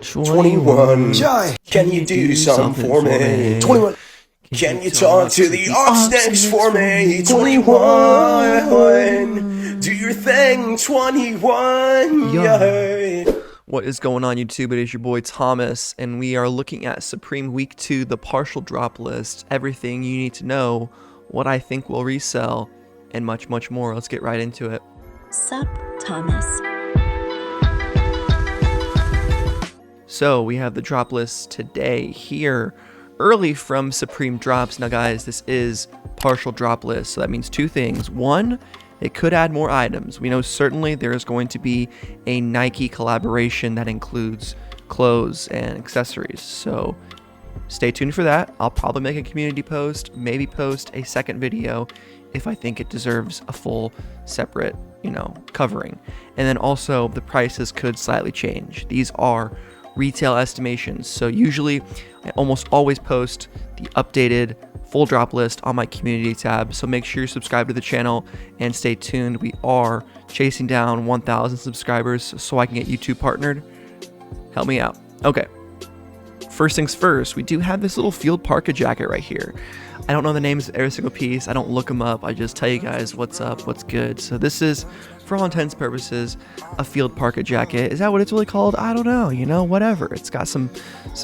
21. Can you do something for me? 21. Can you talk to the ox next for me? 21. Do your thing, 21. Yeah. What is going on, YouTube? It is your boy Thomas, and we are looking at Supreme Week 2, the partial drop list, everything you need to know, what I think will resell, and much, much more. Let's get right into it. Sup, Thomas. So we have the drop list today here, early from Supreme Drops. Now guys, this is partial drop list, so that means two things. One, it could add more items. We know certainly there is going to be a Nike collaboration that includes clothes and accessories, so stay tuned for that. I'll probably make a community post, maybe post a second video if I think it deserves a full separate, covering. And then also the prices could slightly change. These are retail estimations, so usually I almost always post the updated full drop list on my community tab, so make sure you subscribe to the channel and stay tuned. We are chasing down 1,000 subscribers so I can get YouTube partnered. Help me out. Okay, first things first, we do have this little field parka jacket right here. I don't know the names of every single piece. I don't look them up. I just tell you guys what's up, what's good. So this is, for all intents and purposes, a field parka jacket. Is that what it's really called? I don't know, whatever. It's got some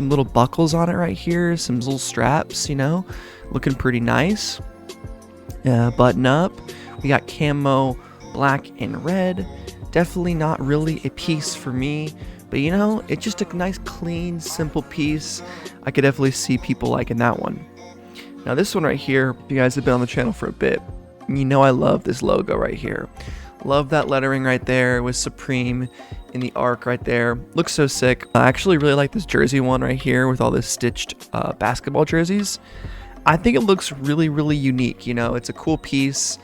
little buckles on it right here, some little straps, looking pretty nice. Button up. We got camo, black and red. Definitely not really a piece for me, but it's just a nice, clean, simple piece. I could definitely see people liking that one. Now this one right here, if you guys have been on the channel for a bit, I love this logo right here. Love that lettering right there with Supreme in the arc right there. Looks so sick. I actually really like this jersey one right here with all this stitched basketball jerseys. I think it looks really, really unique. It's a cool piece.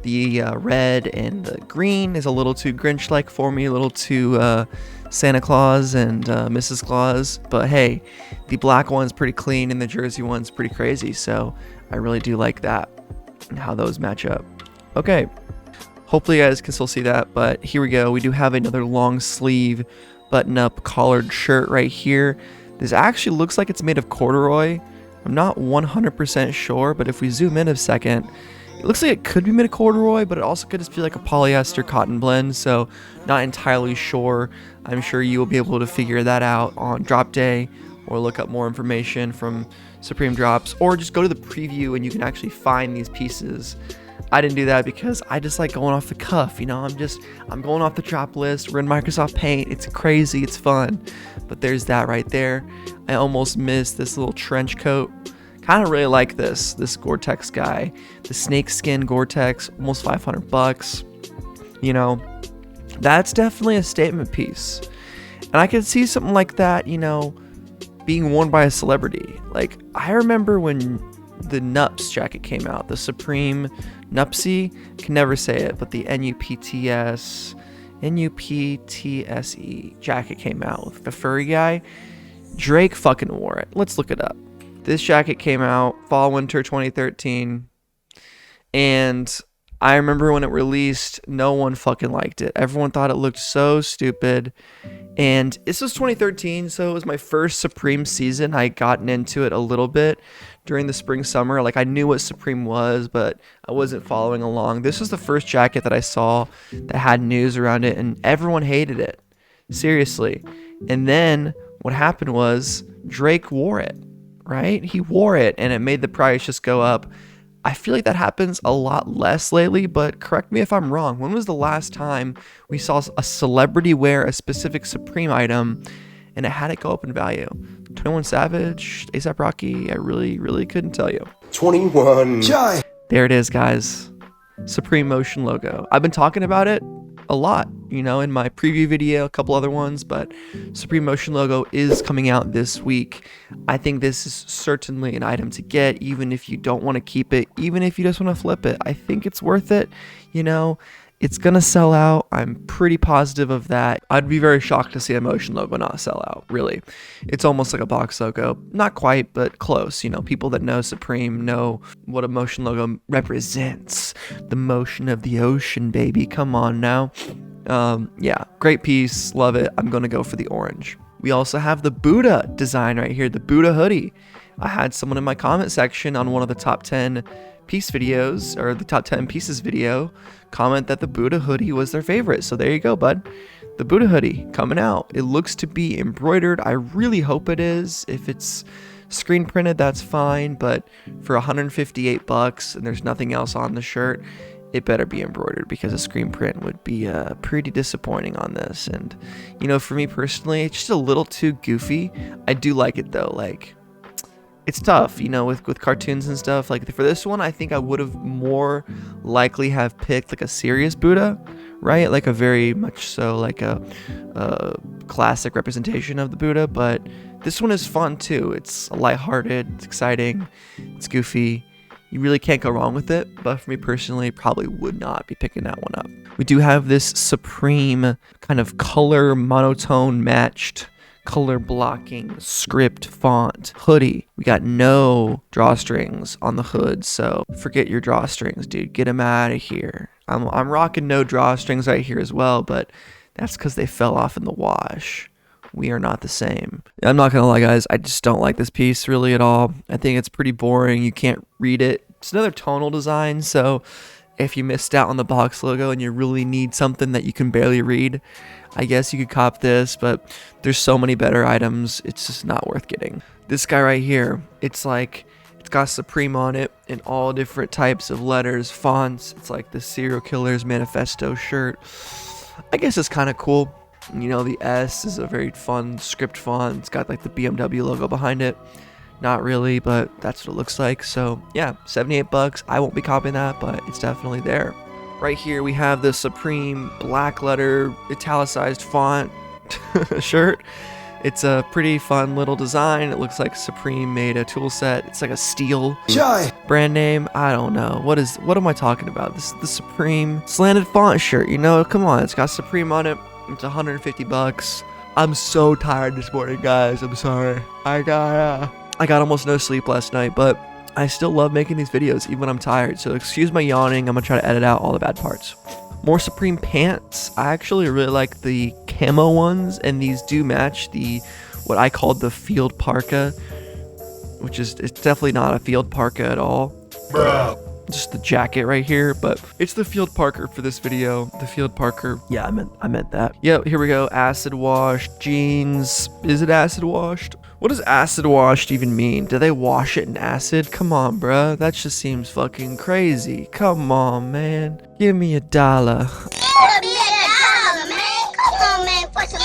The red and the green is a little too Grinch-like for me, a little too Santa Claus and Mrs. Claus. But hey, the black one's pretty clean and the jersey one's pretty crazy. So I really do like that and how those match up. Okay. Hopefully you guys can still see that, but here we go. We do have another long sleeve button-up collared shirt right here. This actually looks like it's made of corduroy. I'm not 100% sure, but if we zoom in a second, it looks like it could be made of corduroy, but it also could just be like a polyester cotton blend, so not entirely sure. I'm sure you will be able to figure that out on drop day, or look up more information from Supreme Drops, or just go to the preview and you can actually find these pieces. I didn't do that because I just like going off the cuff, I'm going off the drop list. We're in Microsoft Paint. It's crazy. It's fun. But there's that right there. I almost missed this little trench coat. Kind of really like this Gore-Tex guy. The snakeskin Gore-Tex, almost 500 bucks. That's definitely a statement piece. And I could see something like that, being worn by a celebrity. Like, I remember when the Nups jacket came out, the Supreme Nupsy, can never say it, but the Nuptse jacket came out with the furry guy. Drake fucking wore it. Let's look it up. This jacket came out fall winter 2013, and I remember when it released, no one fucking liked it. Everyone thought it looked so stupid. And this was 2013, so it was my first Supreme season. I had gotten into it a little bit during the spring summer. Like, I knew what Supreme was, but I wasn't following along. This was the first jacket that I saw that had news around it, and everyone hated it. Seriously. And then what happened was Drake wore it, right? He wore it, and it made the price just go up. I feel like that happens a lot less lately, but correct me if I'm wrong. When was the last time we saw a celebrity wear a specific Supreme item and it had it go up in value? 21 Savage, A$AP Rocky, I really, really couldn't tell you. 21. There it is, guys. Supreme Motion logo. I've been talking about it a lot, in my preview video, a couple other ones, but Supreme Motion logo is coming out this week. I think this is certainly an item to get, even if you don't want to keep it, even if you just want to flip it. I think it's worth it. It's gonna sell out. I'm pretty positive of that. I'd be very shocked to see a Motion logo not sell out, really. It's almost like a box logo. Not quite, but close. People that know Supreme know what a Motion logo represents. The motion of the ocean, baby. Come on now. Yeah, great piece. Love it. I'm gonna go for the orange. We also have the Buddha design right here, the Buddha hoodie. I had someone in my comment section on one of the top 10 piece videos, or the top 10 pieces video, comment that the Buddha hoodie was their favorite. So there you go, bud. The Buddha hoodie coming out. It looks to be embroidered. I really hope it is. If it's screen printed, that's fine, but for 158 bucks and there's nothing else on the shirt, it better be embroidered, because a screen print would be pretty disappointing on this. And you know, for me personally, it's just a little too goofy. I do like it though. Like, it's tough, you know, with cartoons and stuff. Like for this one, I think I would have more likely have picked like a serious Buddha, right? Like a very much so like a classic representation of the Buddha. But this one is fun too. It's lighthearted, it's exciting, it's goofy. You really can't go wrong with it, but for me personally, probably would not be picking that one up. We do have this Supreme kind of color monotone matched, color blocking script font hoodie. We got no drawstrings on the hood, so forget your drawstrings, dude. Get them out of here. I'm rocking no drawstrings right here as well, but that's because they fell off in the wash. We are not the same. I'm not gonna lie, guys, I just don't like this piece really at all. I think it's pretty boring. You can't read it. It's another tonal design, so if you missed out on the box logo and you really need something that you can barely read, I guess you could cop this, but there's so many better items, it's just not worth getting. This guy right here, it's like, it's got Supreme on it in all different types of letters, fonts. It's like the Serial Killer's Manifesto shirt. I guess it's kind of cool. You know, the S is a very fun script font. It's got like the BMW logo behind it. Not really, but that's what it looks like. So yeah, 78 bucks. I won't be copying that, but it's definitely there. Right here we have the Supreme black letter italicized font shirt. It's a pretty fun little design. It looks like Supreme made a tool set. It's like a steel brand name. I don't know. What am I talking about? This is the Supreme slanted font shirt. You know, come on. It's got Supreme on it. It's 150 bucks. I'm so tired this morning, guys. I'm sorry. I got almost no sleep last night, but I still love making these videos even when I'm tired. So excuse my yawning. I'm gonna try to edit out all the bad parts. More Supreme pants. I actually really like the camo ones, and these do match the what I called the field parka, which is, it's definitely not a field parka at all. Bruh. Just the jacket right here, but it's the field parker for this video. The field parker. Yeah, I meant that. Yep, here we go. Acid washed jeans. Is it acid washed? What does acid washed even mean? Do they wash it in acid? Come on, bruh. That just seems fucking crazy. Come on, man. Give me $1.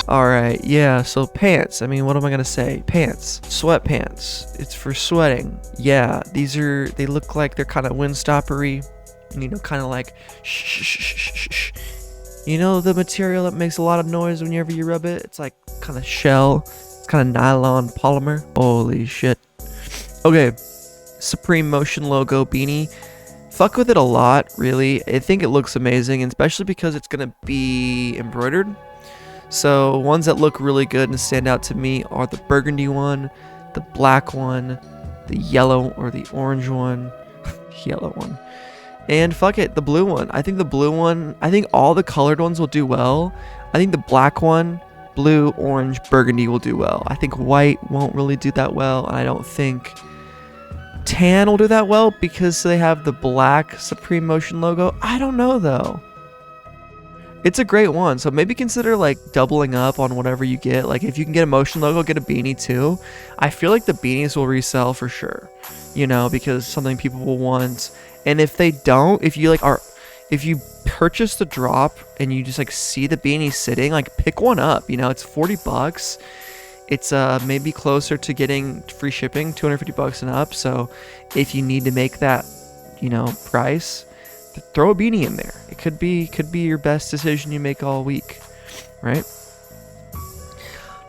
Alright, yeah, so pants. I mean, what am I gonna say? Pants. Sweatpants. It's for sweating. Yeah, they look like they're kind of windstoppery. You know, kind of like shh. You know the material that makes a lot of noise whenever you rub it? It's like kind of shell. It's kind of nylon polymer. Holy shit. Okay, Supreme Motion logo beanie. Fuck with it a lot, really. I think it looks amazing, and especially because it's gonna be embroidered. So ones that look really good and stand out to me are the burgundy one, the black one, the yellow or the orange one, yellow one, and fuck it, the blue one. I think the blue one, I think all the colored ones will do well. I think the black one, blue, orange, burgundy will do well. I think white won't really do that well, and I don't think tan will do that well because they have the black Supreme Motion logo. I don't know though. It's a great one, so maybe consider like doubling up on whatever you get. Like if you can get a Motion logo, get a beanie too. I feel like the beanies will resell for sure, you know, because something people will want. And if they don't, if you purchase the drop and you just like see the beanie sitting, like pick one up, you know, it's 40 bucks. It's maybe closer to getting free shipping, 250 bucks and up. So if you need to make that, you know, price, throw a beanie in there. It could be your best decision you make all week, right?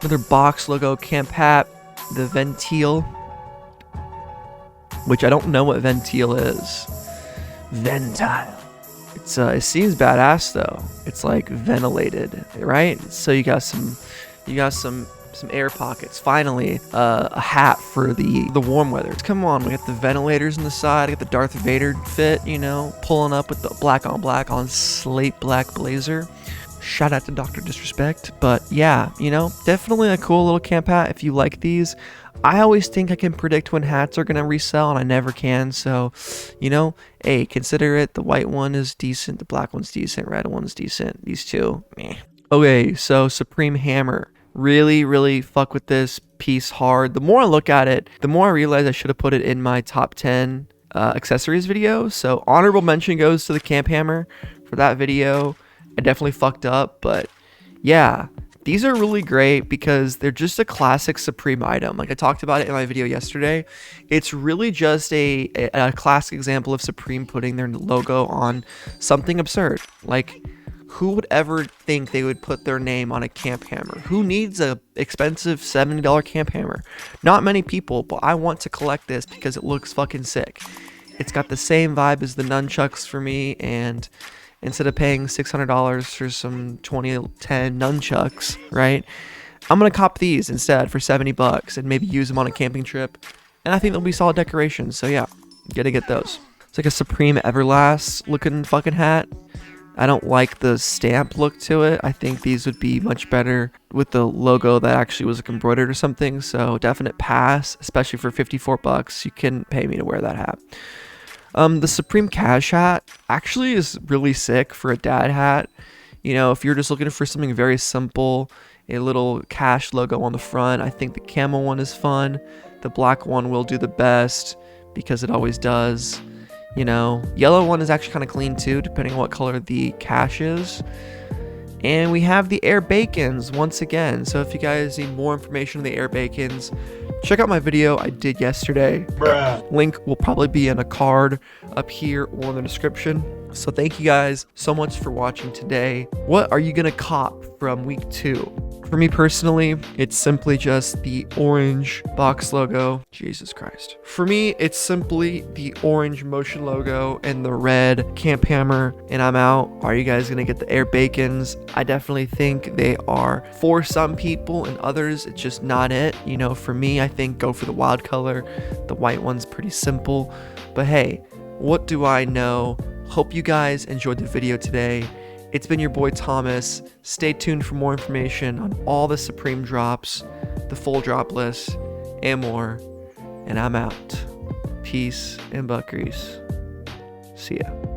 Another box logo camp hat, the Ventile, which I don't know what Ventile is. Ventile. It seems badass though. It's like ventilated, right? So you got some air pockets. Finally, a hat for the warm weather. Come on, we got the ventilators on the side. I got the Darth Vader fit, you know, pulling up with the black on black on slate black blazer. Shout out to Dr. Disrespect. But yeah, you know, definitely a cool little camp hat if you like these. I always think I can predict when hats are going to resell, and I never can. So, you know, hey, consider it. The white one is decent. The black one's decent. Red one's decent. These two, meh. Okay, so Supreme Hammer. Really fuck with this piece hard. The more I look at it, the more I realize I should have put it in my top 10 accessories video. So honorable mention goes to the camp hammer for that video. I definitely fucked up, but yeah, these are really great because they're just a classic Supreme item. Like I talked about it in my video yesterday. It's really just a classic example of Supreme putting their logo on something absurd. Like, who would ever think they would put their name on a camp hammer? Who needs a expensive $70 camp hammer? Not many people, but I want to collect this because it looks fucking sick. It's got the same vibe as the nunchucks for me, and instead of paying $600 for some 2010 nunchucks, right? I'm gonna cop these instead for 70 bucks and maybe use them on a camping trip. And I think they'll be solid decorations. So yeah, gotta get those. It's like a Supreme Everlast looking fucking hat. I don't like the stamp look to it. I think these would be much better with the logo that actually was embroidered or something. So definite pass, especially for 54 bucks. You can pay me to wear that hat. The Supreme Cash hat actually is really sick for a dad hat. You know, if you're just looking for something very simple, a little cash logo on the front, I think the camel one is fun. The black one will do the best because it always does. You know, yellow one is actually kind of clean too, depending on what color the cash is. And we have the Air Bacons once again. So if you guys need more information on the Air Bacons, check out my video I did yesterday. Bruh. Link will probably be in a card up here or in the description. So thank you guys so much for watching today. What are you gonna cop from week 2? For me personally, it's simply just the orange box logo. Jesus Christ. For me, it's simply the orange motion logo and the red camp hammer, and I'm out. Are you guys gonna get the Air Bacons? I definitely think they are for some people, and others it's just not it. You know, for me, I think go for the wild color. The white one's pretty simple, but hey, what do I know? Hope you guys enjoyed the video today. It's been your boy Thomas. Stay tuned for more information on all the Supreme drops, the full drop list, and more. And I'm out. Peace and butt grease. See ya.